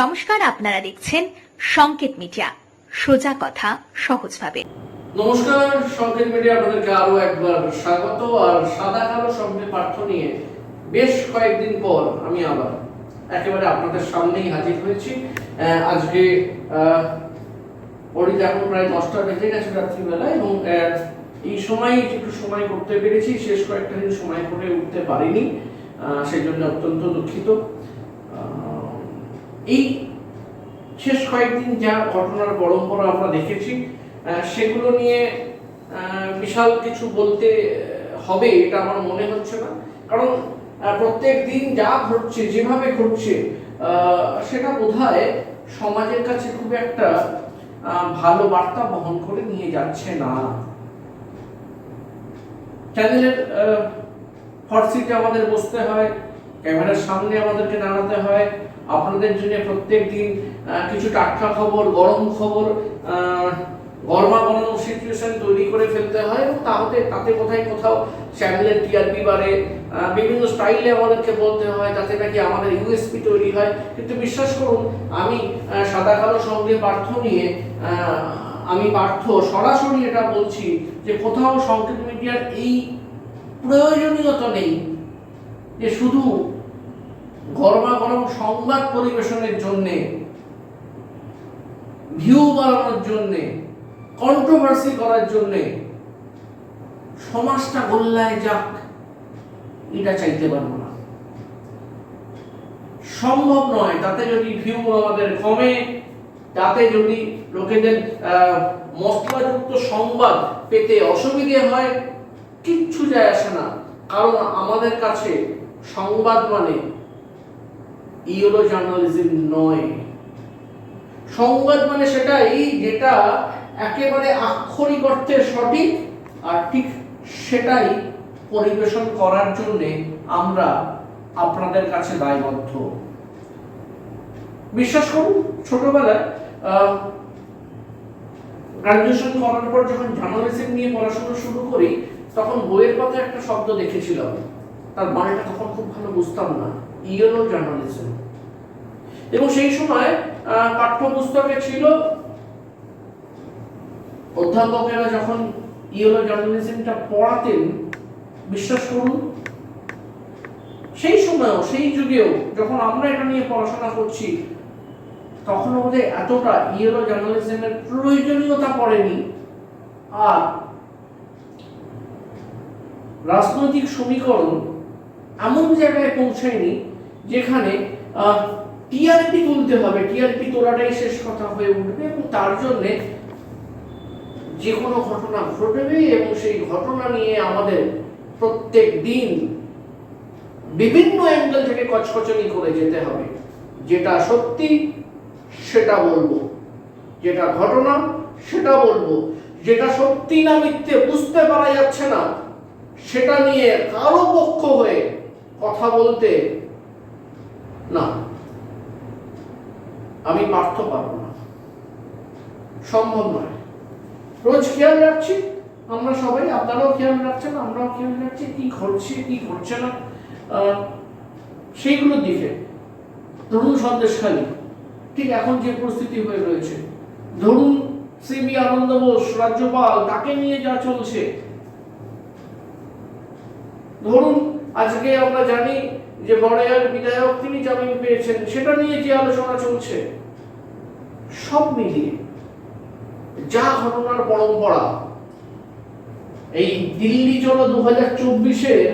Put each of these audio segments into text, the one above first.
নমস্কার, আপনারা দেখছেন সংকেত মিডিয়া, সোজা কথা সহজভাবে। নমস্কার, সংকেত মিডিয়া আপনাদেরকে আরো একবার স্বাগত। আর সাদা কালো সংকেত পাঠ্য নিয়ে বেশ কয়েকদিন পর আমি আবার একেবারে আপনাদের সামনেই হাজির হয়েছি। আজকে ওড়িতে এখন প্রায় 10টা বেজে গেছে রাত্রিবেলা, এবং এই সময় একটু সময় করতে পেরেছি। শেষ কয়েকটা দিন সময় করে উঠতে পারিনি, সেই জন্য অত্যন্ত দুঃখিত। এই শেষ কয়েকদিন যা ঘটনার পরম্পরা আমরা দেখেছি, সেগুলো নিয়ে বিশাল কিছু বলতে হবে এটা আমার মনে হচ্ছে না। কারণ প্রত্যেক দিন যা ঘটছে, যেভাবে ঘটছে, সেটা বোধহয় সমাজের কাছে খুব একটা ভালো বার্তা বহন করে নিয়ে যাচ্ছে না। চ্যানেলের হট সিটে আমাদের বসতে হয়, ক্যামেরার সামনে আমাদেরকে দাঁড়াতে হয়, আপনাদের জন্য প্রত্যেক দিন কিছু টাটকা খবর, গরম খবর, গরমা গরম সিচুয়েশন তৈরি করে ফেলতে হয়, এবং তাতে কোথাও চ্যানেলের টিআরপি বাড়ে, বিভিন্ন স্টাইলে আমাদেরকে বলতে হয়, যাতে নাকি আমাদের ইউএসপি তৈরি হয়। কিন্তু বিশ্বাস করুন, আমি সাদা কালো সঙ্গে পার্থ নিয়ে আমি পার্থ সরাসরি এটা বলছি যে কোথাও সংকেত মিডিয়ার এই প্রয়োজনীয়তা নেই যে শুধু গরমা গরম সংবাদ পরিবেশনের জন্যে, ভিউ বাড়ানোর জন্যে, কন্ট্রোভার্সি করার জন্যে সমাজটা গোল্লায় যাক, এটা চাইতে পারবো না, সম্ভব নয়। তাতে যদি ভিউ আমাদের কমে, তাতে যদি লোকেদের মশলাযুক্ত সংবাদ পেতে অসুবিধে হয়, কিচ্ছু যায় আসে না। কারণ আমাদের কাছে সংবাদ মানে ইয়েলো জার্নালিজম নয়। সংবাদ মানে সেটাই যেটা একেবারে আক্ষরিক অর্থে সঠিক, আর ঠিক সেটাই পরিবেশন করার জন্য আমরা আপনাদের কাছে দায়বদ্ধ। বিশ্বাস করুন, ছোটবেলায় গ্রাজুয়েশন করার পর যখন জার্নালিজম নিয়ে পড়াশোনা শুরু করি, তখন বইয়ের পাতায় একটা শব্দ দেখেছিলাম, তার মানেটা তখন খুব ভালো বুঝতাম না, ইয়েলো জার্নালিজম। এবং সেই সময় পাঠ্যপুস্তকে ছিল, অধ্যাপকেরা যখন ইয়েলো জার্নালিজমটা পড়াতেন, বিশ্বাস করুন সেই সময়ও, সেই যুগেও যখন আমরা এটা নিয়ে পড়াশোনা করছি, তখন আমাদের এতটা ইয়েলো জার্নালিজমের প্রয়োজনীয়তা পড়েনি। আর রাজনৈতিক সমীকরণ এমন জায়গায় পৌঁছায়নি যেখানে টিআরপি তুলতে হবে, টিআরপি তোলাটাই শেষ কথা হয়ে উঠবে, এবং তার জন্যে যে কোনো ঘটনা ঘটবে এবং সেই ঘটনা নিয়ে আমাদের প্রত্যেক দিন বিভিন্ন অ্যাঙ্গেল থেকে কচকচানি করে যেতে হবে। যেটা সত্যি সেটা বলবো, যেটা ঘটনা সেটা বলবো, যেটা সত্যি না মিথ্যে বুঝতে পারা যাচ্ছে না সেটা নিয়ে কারো পক্ষ হয়ে কথা বলতে না, আমি পার্থ পারবো না, সম্ভব নয়। রোজ খেয়াল রাখছি আমরা সবাই, আপনারাও খেয়াল রাখছেন, আমরাও খেয়াল রাখছি কি ঘটছে কি ঘটছে না সেইগুলোর দিকে। ধরুন সন্দেশখালী ঠিক এখন যে পরিস্থিতি হয়ে রয়েছে, ধরুন সিবি আনন্দ বোস রাজ্যপাল, তাকে নিয়ে যা চলছে, ধরুন আজকে আমরা জানি যে বড়াইয়ার বিধায়ক তিনি জামিন পেয়েছেন, সেটা নিয়ে যে আলোচনা চলছে, সব মিলিয়ে যা ঘটনার পরম্পরা, এই দিল্লি চলো 2024-এর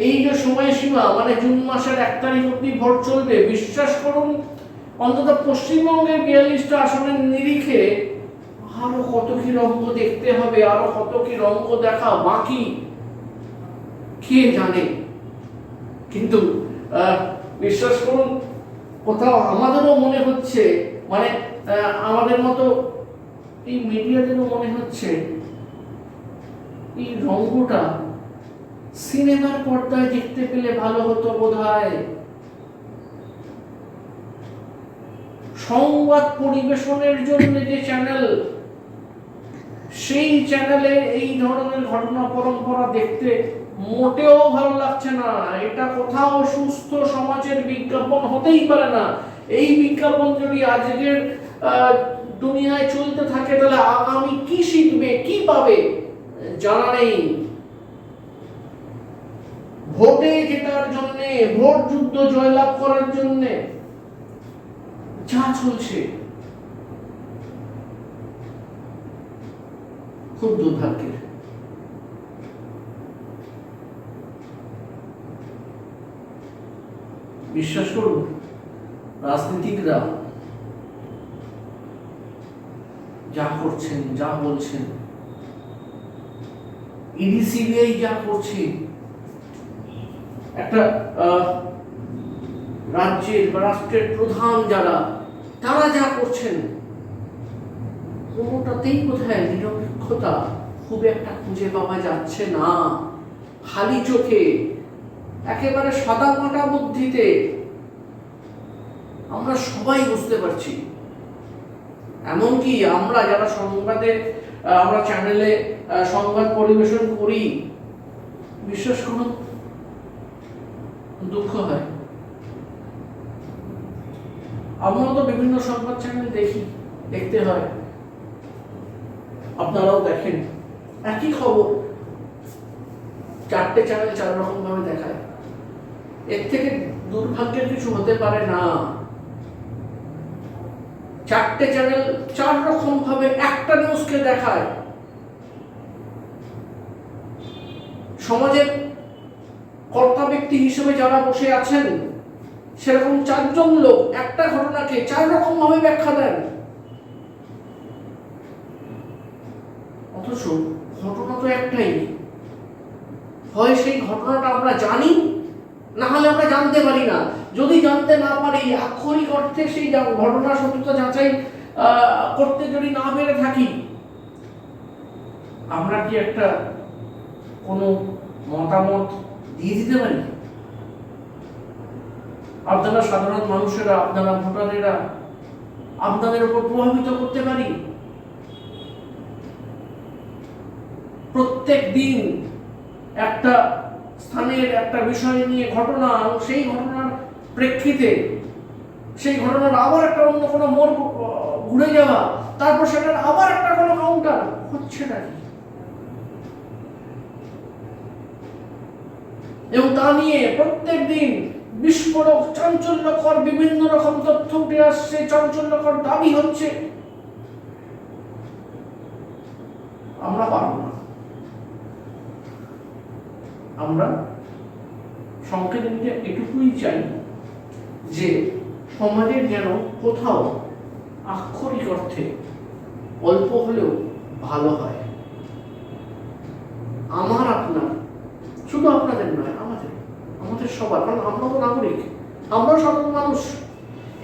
এই যে সময়সীমা, মানে জুন মাসের 1 তারিখ অব্দি ভোট চলবে, বিশ্বাস করুন অন্তত পশ্চিমবঙ্গের 42টা আসনের নিরিখে আরো কত কি রঙ্গ দেখতে হবে, আরো কত কি রঙ্গ দেখা বাকি কে জানে। কিন্তু বিশ্বাস করুন, কোথাও আমাদেরও মনে হচ্ছে, মানে আমাদের মতো এই মিডিয়াদেরও মনে হচ্ছে এই রঙ্গটা সিনেমার পর্দায় দেখতে পেলে ভালো হতো বোধহয়। সংবাদ পরিবেশনের জন্য যে চ্যানেল, সেই চ্যানেলে এই ধরনের ঘটনা পরম্পরা দেখতে মোটেও ভালো লাগছে না। এটা কোথাও সুস্থ সমাজের বিজ্ঞাপন হতেই পারে না। এই বিজ্ঞাপন যদি আজকের দুনিয়ায় চলতে থাকে তাহলে আগামী কি শিখবে, কি পাবে জানা নেই। ভোটে জেতার জন্য, ভোট যুদ্ধ জয়লাভ করার জন্য যা চলছে, খুব দুর্ভাগ্যের। বিশ্বাস করুন, রাজনীতিকরা যা করছেন, যা বলছেন, ইডি সিবিআই যা করছে, একটা রাজ্যের বা রাষ্ট্রের প্রধান যারা, তারা যা করছেন, কোনোটাতেই কোথায় নিরপেক্ষতা খুব একটা খুঁজে পাওয়া যাচ্ছে না। খালি চোখে, একেবারে সাদা মাটা বুদ্ধিতে আমরা সবাই বুঝতে পারছি। এমনকি আমরা যারা সংবাদে, আমরা চ্যানেলে সংবাদ পরিবেশন করি, বিশ্বাস করুন দুঃখ হয়। আমরা তো বিভিন্ন সংবাদ চ্যানেল দেখি, দেখতে হয়, আপনারাও দেখেন, একই খবর 4টে চ্যানেল 4 রকম ভাবে দেখায়। এর থেকে দুর্ভাগ্যের কিছু হতে পারে না। 4টে চ্যানেল 4 রকম ভাবে একটা নিউজকে দেখায়। সমাজের কর্তা ব্যক্তি হিসেবে যারা বসে আছেন, সেরকম 4 জন লোক একটা ঘটনাকে 4 রকম ভাবে ব্যাখ্যা দেন। অথচ ঘটনা তো একটাই। হয় সেই ঘটনাটা আমরা জানি, না হলে আমরা জানতে পারি না। যদি জানতে না পারি, আক্ষরিক অর্থে সেই ঘটনার সত্যতা যাচাই করতে যদি না পেরে থাকি, আমরা কি একটা কোনো মতামত দিয়ে দিতে পারি? আপনারা সাধারণ মানুষেরা, আপনারা ভোটারেরা আপনাদের উপর প্রভাবিত করতে পারি? প্রত্যেক দিন একটা স্থানের একটা বিষয় নিয়ে ঘটনা, সেই ঘটনার প্রেক্ষিতে সেই ঘটনার আবার একটা অন্য কোনো মোড় ঘুরে যাওয়া, তারপর সেটার আবার একটা কোনো কাউন্টার হচ্ছে নাকি, এবং তা নিয়ে প্রত্যেক দিন বিস্ফোরক, চাঞ্চল্যকর বিভিন্ন রকম তথ্য উঠে আসছে, চাঞ্চল্যকর দাবি হচ্ছে। আমরা পারবো না। আমরা সংকেত দিতে এটুকুই চাই যে সমাজের যেন কোথাও আক্ষরিক অর্থে অল্প হলেও ভালো হয়। আমার, আপনার, শুধু আপনাদের নয়, আমাদের সবার, কারণ আমরা তো নাগরিক, আমরাও সাধারণ মানুষ।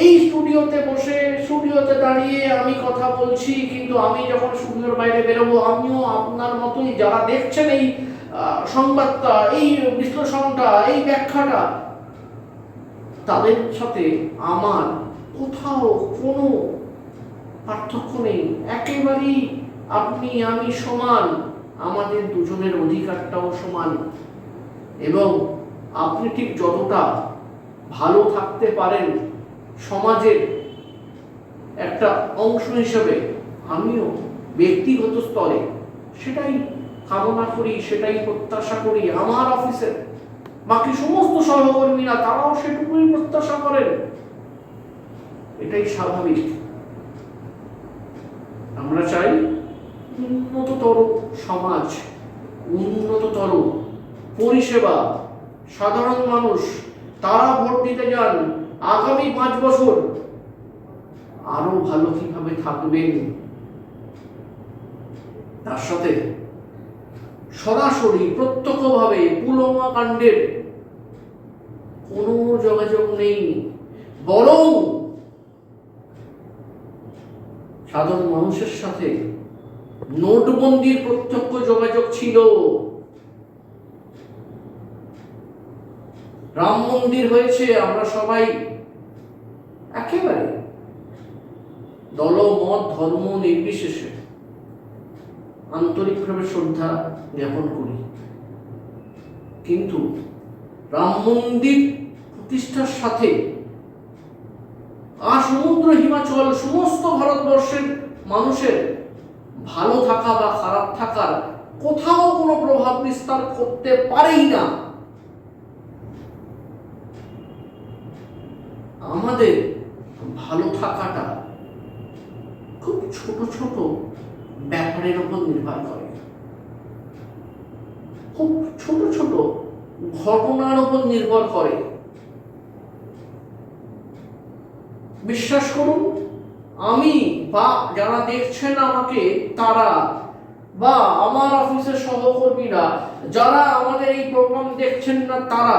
এই স্টুডিওতে বসে, স্টুডিওতে দাঁড়িয়ে আমি কথা বলছি, কিন্তু আমি যখন স্টুডিওর বাইরে বেরোবো, আমিও আপনার মতোই, যারা দেখছেন এই সংবাদটা, এই বিশ্লেষণটা, এই ব্যাখ্যাটা, তাদের সাথে আমার কোথাও কোনো পার্থক্য নেই। একেবারেই আপনি আমি সমান, আমাদের দুজনের অধিকারটাও সমান। এবং আপনি ঠিক যতটা ভালো থাকতে পারেন সমাজের একটা অংশ হিসেবে, আমিও ব্যক্তিগত স্তরে সেটাই কামনা করি, সেটাই প্রত্যাশা করি। আমার অফিসের বাকি সমস্ত সহকর্মীরা তারাও সেটুকুই প্রত্যাশা করেন। এটাই স্বাভাবিক। আমরা চাই উন্নততর সমাজ, উন্নততর পরিষেবা। সাধারণ মানুষ তারা ভোট দিতে যান, আগামী 5 বছর আরো ভালো কিভাবে থাকবেন, তার সাথে সরাসরি প্রত্যক্ষভাবে পুলওয়ামা কাণ্ডের কোনো যোগাযোগ নেই। বরং সাধারণ মানুষের সাথে নোটবন্দির প্রত্যক্ষ যোগাযোগ ছিল। রাম মন্দির হয়েছে, আমরা সবাই একেবারে দল, মত, ধর্ম নির্বিশেষে আন্তরিকভাবে শ্রদ্ধা জ্ঞাপন করি। কিন্তু রাম মন্দির প্রতিষ্ঠার সাথে আর সমুদ্র হিমাচল সমস্ত ভারতবর্ষের মানুষের ভালো থাকা বা খারাপ থাকার কোথাও কোনো প্রভাব বিস্তার করতে পারেই না। আমাদের ভালো থাকাটা খুব ছোট ছোট ব্যাপারের উপর নির্ভর করে, খুব ছোট ছোট ঘটনার উপর নির্ভর করে। বিশ্বাস করুন, আমি বা যারা দেখছেন আমাকে তারা বা আমার অফিসের সহকর্মীরা যারা আমাদের এই প্রোগ্রাম দেখছেন না তারা,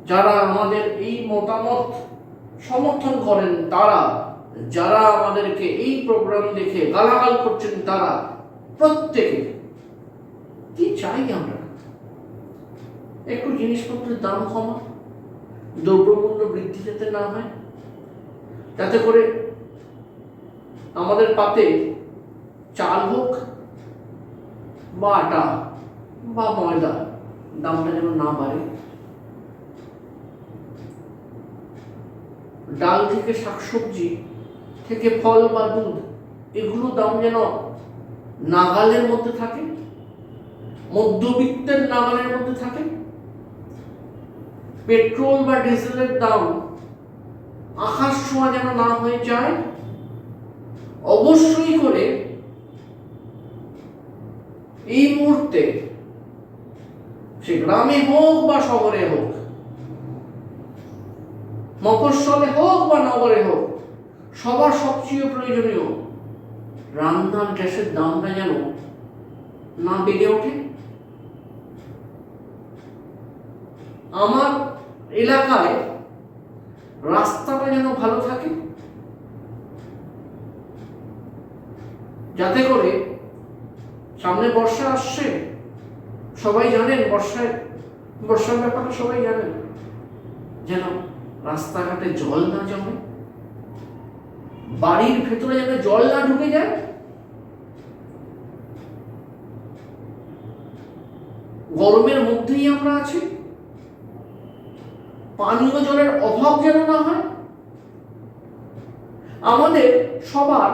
যারা আমাদের এই মতামত সমর্থন করেন তারা, যারা আমাদেরকে এই প্রোগ্রাম দেখে গালাগাল করছেন তারা, প্রত্যেকে কি চাই আমরা? একটু জিনিসপত্রের দাম কমা, দ্রব্যমূল্য বৃদ্ধি যাতে না হয়, যাতে করে আমাদের পাতে চাল হোক বা আটা বা ময়দা দামটা যেন না বাড়ে, ডাল থেকে শাকসবজি থেকে ফল বা দুধ এগুলো দাম যেন নাগালের মধ্যে থাকে, মধ্যবিত্তের নাগালের মধ্যে থাকে। পেট্রোল বা ডিজেলের দাম আকাশ ছোঁয়া যেন না হয়ে যায়। অবশ্যই করে এই মুহূর্তে সে গ্রামে হোক বা শহরে হোক, মফস্বলে হোক বা নগরে হোক, সবার সবচেয়ে প্রয়োজনীয় রান্নার গ্যাসের দামটা যেন না বেড়ে ওঠে। আমার এলাকায় রাস্তাটা যেন ভালো থাকে, যাতে করে সামনে বর্ষা আসছে, সবাই জানেন বর্ষার ব্যাপারটা সবাই জানেন, যেন রাস্তাঘাটে জল না জমে, বাড়ির ভেতরে যেন জল না ঢুকে যায়। গরমের মধ্যেই আমরা আছি, পানীয় জলের অভাব যেন না হয়। আমাদের সবার,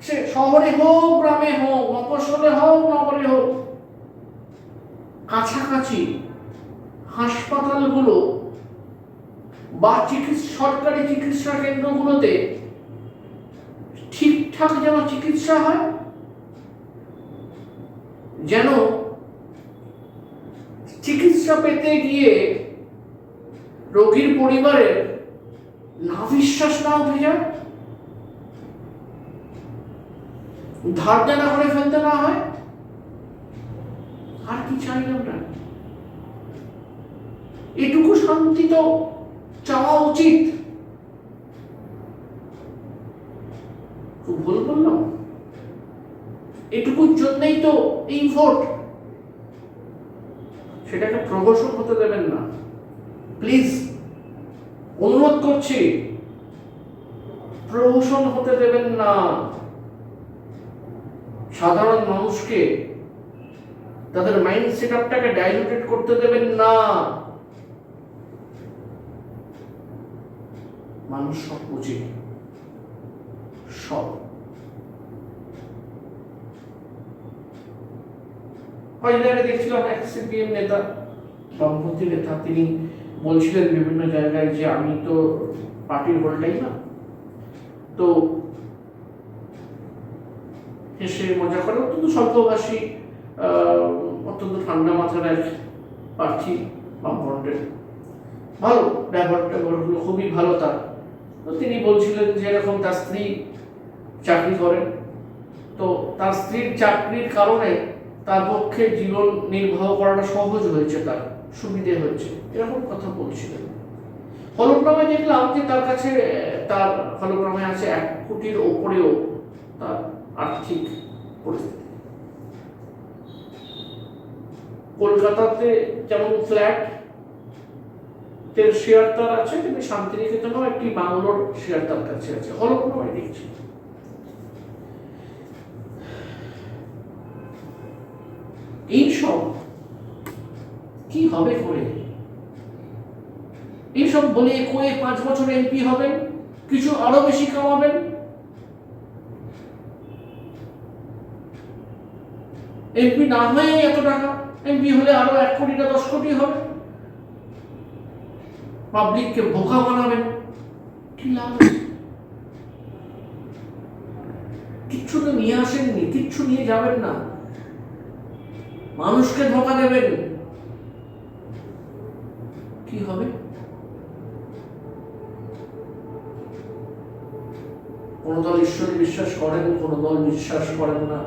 সে শহরে হোক গ্রামে হোক, মফস্বলে হোক নগরে হোক, কাছাকাছি হাসপাতালগুলো বা সরকারি চিকিৎসা কেন্দ্রগুলোতে ঠিকঠাক যেন চিকিৎসা হয়, যেন চিকিৎসা পেতে গিয়ে রোগীর পরিবারের নাভিশ্বাস না উঠে যায়, ধার দেনা করে ফেলতে না হয়। আর কি চাই আমরা? এটুকু শান্তি তো চাওয়া উচিত। খুব ভুল বললাম? এটুকুর জন্যই তো এই ভোট। সেটাকে প্রহসন হতে দেবেন না, প্লিজ অনুরোধ করছি, প্রহসন হতে দেবেন না। সাধারণ মানুষকে তাদের মাইন্ড সেটআপটাকে ডাইলুটেড করতে দেবেন না। মানুষ সব বুঝে, সব। দেখছিলাম এক সিপিএম নেতা, বামপন্থী নেতা, তিনি বলছিলেন বিভিন্ন জায়গায় যে আমি তো পার্টির হোল্ডাই না, তো হেসে মজা করে, অত্যন্ত স্বল্পভাষী, অত্যন্ত ঠান্ডা মাথার এক প্রার্থী বামফ্রন্টের, ভালো ব্যবহারগুলো খুবই ভালো তার। তো তিনি বলছিলেন যে এরকম তার স্ত্রী চাকরি করেন, তো তার স্ত্রীর চাকরির কারণে তার পক্ষে জীবন নির্বাহ করাটা সহজ হয়েছে, তার সুবিধে হয়েছে, এরকম কথা বলছিলেন। হলফনামায় দেখলাম যে তার কাছে, তার হলফনামায় আছে 1 কোটির ওপরেও তার আর্থিক পরিস্থিতি। কলকাতাতে যেমন ফ্ল্যাট শেয়ার তার আছে, কিন্তু শান্তিনিকেতনেও একটি বাংলোর শেয়ার তার কাছে আছে, হলফনামায় দেখছি। এইসব কি হবে করে? এইসব বলে কয়ে 5 বছর এমপি হবেন, কিছু আরো বেশি কামাবেন, এমপি না হয়ে এত টাকা, এমপি হলে আরো 1 কোটি না 10 কোটি হবে, পাবলিককে বোকা বানাবেন, কি লাভ? কিচ্ছু তো নিয়ে আসেননি, কিচ্ছু নিয়ে যাবেন না, মানুষকে ধোকা দেবেন, কি হবে? কোন দল ঈশ্বরে বিশ্বাস করেন, কোন দল বিশ্বাস করেন না,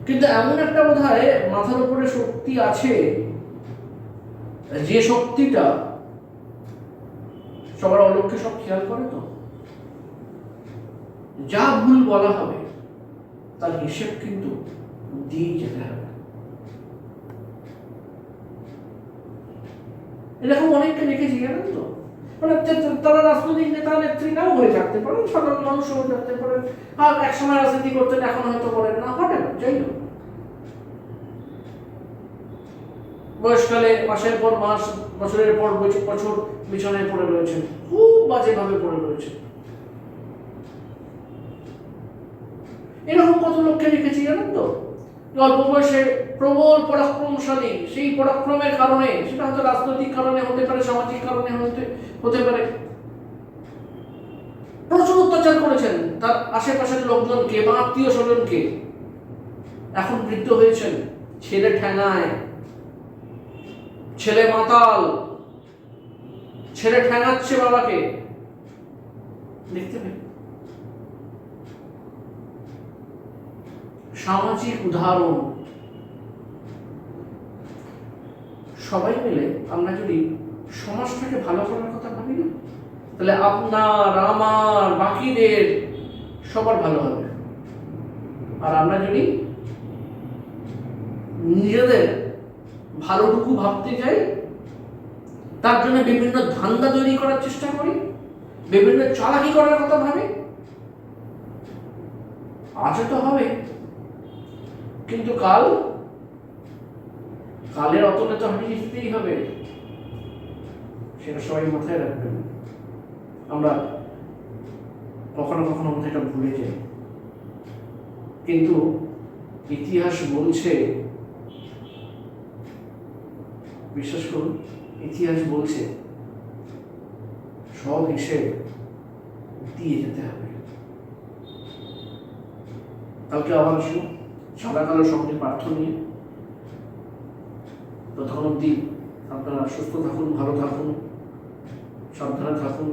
কিন্তু এমন একটা বোধহয় মাথার উপরে শক্তি আছে, যে শক্তিটা সবার অলক্ষ্যে সব খেয়াল করে। তো যা ভুল বলা হবে তার হিসেব কিন্তু দিয়ে যেতে হবে। এরকম অনেকটা দেখেছি, জানেন তো, মানে তারা রাজনৈতিক নেতা নেত্রী নাও হয়ে থাকতে পারেন, সাধারণ মানুষ হয়ে থাকতে পারেন, আর এক সময় রাজনীতি করতেন, এখন হয়তো করেন না, হটে না, যাই হোক, বয়সকালে মাসের পর মাস, বছরের পর বছর বিছানায় পড়ে রয়েছে, খুব বাজেভাবে পড়ে রয়েছে। এরকম কত লোককে দেখেছি, জানেন তো, অল্প বয়সে প্রবল পরাক্রমশালী, সেই পরাক্রমের কারণে, সেটা হয়তো রাজনৈতিক কারণে হতে পারে, সামাজিক কারণে হতে পারে, প্রচুর অত্যাচার করেছেন তার আশেপাশের লোকজনকে বা আত্মীয় স্বজনকে। এখন বৃদ্ধ হয়েছেন, ছেলে ঠ্যাঙায়, ছেলে মাতাল, ছেলে ঠ্যাঙাচ্ছে বাবাকে, দেখতে পেন। সামাজিক উদাহরণ। সবাই মিলে আমরা যদি সমাজটাকে ভালো করার কথা ভাবি না, তাহলে আপনার, আমার, বাকিদের সবার ভালো হবে। আর আমরা যদি নিজেদের ভালোটুকু ভাবতে যাই, তার জন্য বিভিন্ন ধান্দা তৈরি করার চেষ্টা করি, বিভিন্ন চালাকি করার কথা ভাবি, আজ তো হবে, কিন্তু কালের অতলে তো হারিয়ে যেতেই হবে, সেটা সবাই মাথায় রাখবেন। আমরা কখনো কখনো এটা ভুলে যাই, কিন্তু ইতিহাস বলছে, বিশ্বাস করুন, ইতিহাস বলছে সব হিসেব দিয়ে যেতে হবে। কালকে আবার আসবো সাদা কালো সঙ্গে পার্থ নিয়ে। ততক্ষণ অব্দি আপনারা সুস্থ থাকুন, ভালো থাকুন, সাবধানে থাকুন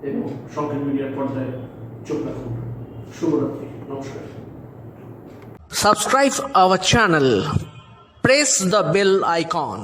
এবং সংকেত মিডিয়ার পর্দায় চোখ রাখুন। শুভরাত্রি, নমস্কার। Subscribe our channel. Press the bell icon.